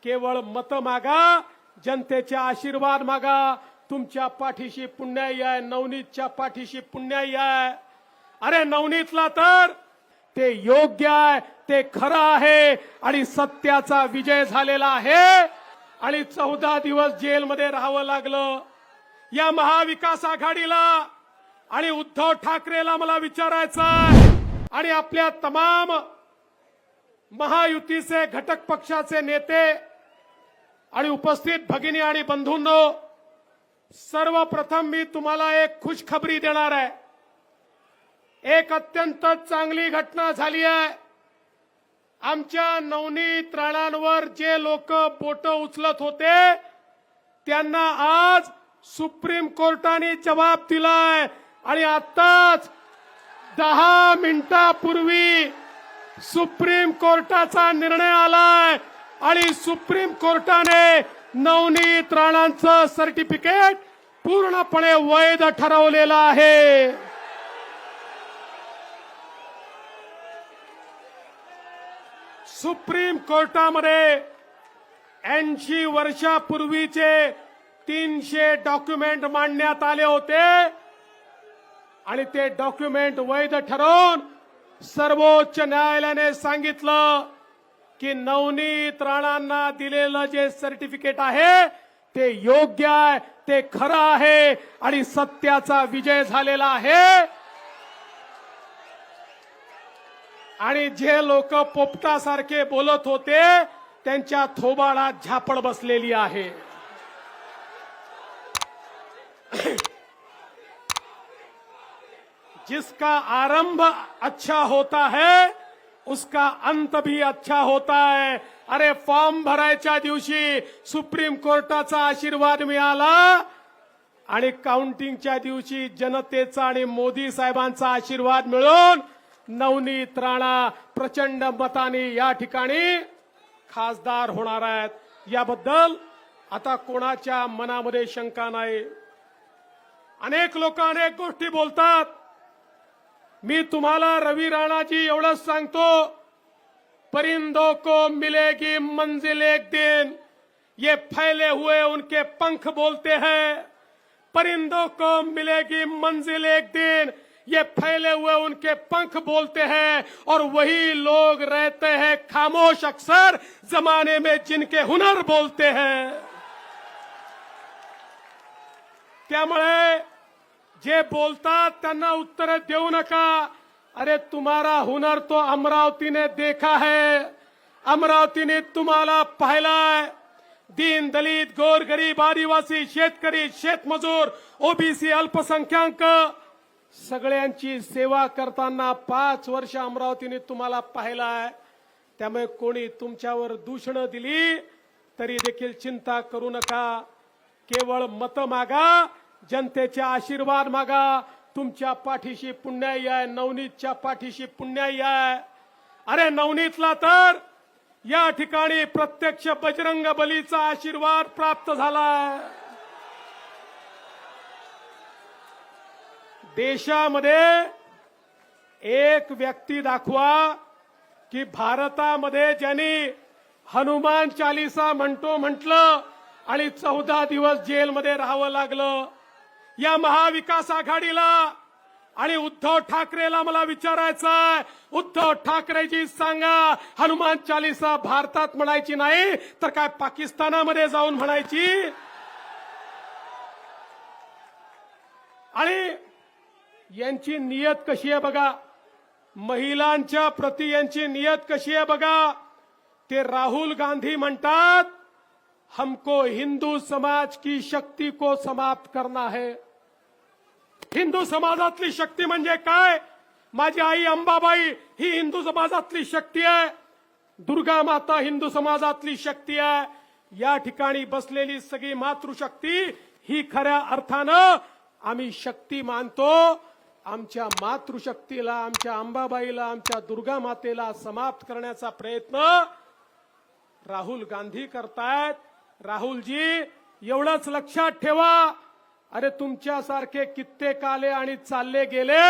केवळ मत मागा, जनतेचे आशीर्वाद मागा. तुमच्या पाठीशी पुण्याई आहे, नवनीतच्या पाठीशी पुण्याई आहे. अरे नवनीतला तर ते योग्य आहे, ते खरं आहे आणि सत्याचा विजय झालेला आहे. आणि 14 दिवस जेलमध्ये राहावं लागलं. या महाविकास आघाडीला आणि उद्धव ठाकरेला मला विचारायचं आहे आणि आपल्या तमाम महायुतीचे घटक पक्षाचे नेते आणि उपस्थित भगिनी आणि बंधूंनो, सर्वप्रथम मी तुम्हाला एक खुशखबरी देणार आहे. एक अत्यंत चांगली घटना झाली आहे. आमच्या नवनीत राणांवर जे लोक बोट उचलत होते त्यांना आज सुप्रीम कोर्टाने जबाब दिलाय. आणि आताच 10 मिनिटापूर्वी सुप्रीम कोर्टाचा निर्णय आलाय आणि सुप्रीम कोर्टाने नवनीत राणांचं सर्टिफिकेट पूर्णपणे वैध ठरवलेलं आहे. सुप्रीम कोर्टामध्ये 80 वर्षापूर्वीचे 300 डॉक्युमेंट मांडण्यात आले होते आणि ते डॉक्युमेंट वैध ठरवून सर्वोच्च न्यायालयाने सांगितलं की नवनीत राणांना दिलेलं जे सर्टिफिकेट आहे ते योग्य आहे, ते खरं आहे आणि सत्याचा विजय झालेला आहे. आणि जे लोक पोपटासारखे बोलत होते त्यांच्या थोबाडात झापड बसलेली आहे. जिसका आरंभ अच्छा होता है उसका अंत भी अच्छा होता है. अरे फॉर्म भरायच्या दिवशी सुप्रीम कोर्टाचा आशीर्वाद मिळाला आणि काउंटिंगच्या दिवशी जनतेचा आणि मोदी साहेबांचा आशीर्वाद मिळून नवनीत राणा प्रचंड मताने या ठिकाणी खासदार होणार आहेत. याबद्दल आता कोणाच्या मनामध्ये शंका नाही. अनेक लोक अनेक गोष्टी बोलतात. मी तुम्हाला रवी राणाजी एवढंच सांगतो, परिंदों को मिलेगी मंजिल एक दिन, ये फैले हुए उनके पंख बोलते हैं. परिंदों को मिलेगी मंजिल एक दिन, ये फैले हुए उनके पंख बोलते हैं और वही लोग रहते हैं खामोश अक्सर जमाने में जिनके हुनर बोलते हैं. त्यामुळे जे बोलतात त्यांना उत्तर देऊ नका. अरे तुम्हारा हुनर तो अमरावती ने देखा है, अमरावती ने तुम्हाला पाहिलाय. दीन दलित गोरगरीब आदिवासी शेतकरी शेतमजूर ओबीसी अल्पसंख्याक सगळ्यांची सेवा करताना 5 वर्ष अमरावतीने तुम्हाला पाहिलाय. त्यामुळे कोणी तुमच्यावर दूषणं दिली तरी देखील चिंता करू नका. केवळ मत मागा, जनतेचे आशीर्वाद मागा. तुमच्या पाठीशी पुण्याई आहे, नवनीतच्या पाठीशी पुण्याई आहे. अरे नवनीतला तर या ठिकाणी प्रत्यक्ष बजरंग बलीचा आशीर्वाद प्राप्त झालाय. देशामध्ये एक व्यक्ती दाखवा की भारतामध्ये ज्यांनी हनुमान चालीसा म्हटलं आणि 14 दिवस जेलमध्ये राहावं लागलं. या महाविकास आघाडीला आणि उद्धव ठाकरेला मला विचारायचं आहे, उद्धव ठाकरेजी सांगा, हनुमान चालीसा भारतात म्हणायची नाही तर काय पाकिस्तानामध्ये जाऊन म्हणायची? आणि यांची नियत कशी आहे बघा, महिलांच्या प्रति यांची नियत कशी आहे बघा. ते राहुल गांधी म्हणतात, हमको हिंदू समाज की शक्ती को समाप्त करना है. हिंदू समाजातली शक्ती म्हणजे काय? माझी आई अंबाबाई ही हिंदू समाजातली शक्ती आहे. दुर्गा माता हिंदू समाजातली शक्ती आहे. या ठिकाणी बसलेली सगळी मातृशक्ती ही खऱ्या अर्थानं आम्ही शक्ती मानतो. आमच्या मातृशक्तीला, आमच्या अंबाबाईला, आमच्या दुर्गा मातेला समाप्त करण्याचा प्रयत्न राहुल गांधी करतायत. राहुलजी एवढंच लक्षात ठेवा, अरे तुमच्यासारखे कित्येक आले आणि चालले गेले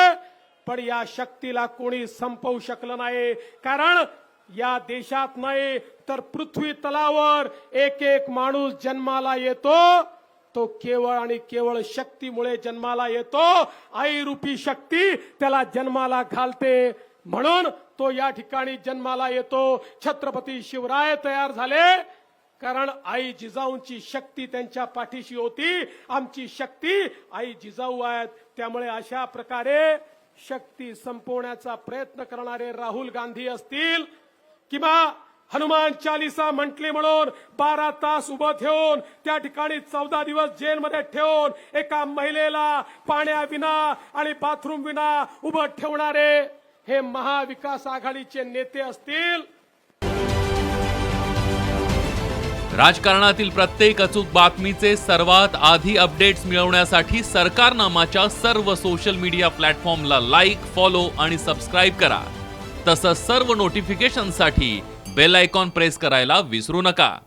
पण या शक्तीला कोणी संपवू शकलं नाही. कारण या देशात नाही तर पृथ्वी तलावर एक एक माणूस जन्माला येतो तो केवळ आणि केवळ शक्तीमुळे जन्माला येतो. आई रूपी शक्ती त्याला जन्माला घालते म्हणून तो या ठिकाणी जन्माला येतो. छत्रपती शिवराय तयार झाले कारण आई जिजाऊंची शक्ती त्यांच्या पाठीशी होती. आमची शक्ती आई जिजाऊ आहेत. त्यामुळे अशा प्रकारे शक्ती संपवण्याचा प्रयत्न करणारे राहुल गांधी असतील किंवा हनुमान चालीसा म्हटली म्हणून 12 तास उभं ठेवून त्या ठिकाणी 14 दिवस जेलमध्ये ठेवून एका महिलेला पाण्याविना आणि बाथरूम विना उभं ठेवणारे हे महाविकास आघाडीचे नेते असतील. राजकारणातील प्रत्येक अचूक बातमीचे सर्वात आधी अपडेट्स मिळवण्यासाठी सरकारनामाच्या सर्व सोशल मीडिया प्लॅटफॉर्मला लाईक, फॉलो आणि सबस्क्राईब करा. तसंच सर्व नोटिफिकेशनसाठी बेल आयकॉन प्रेस करायला विसरू नका.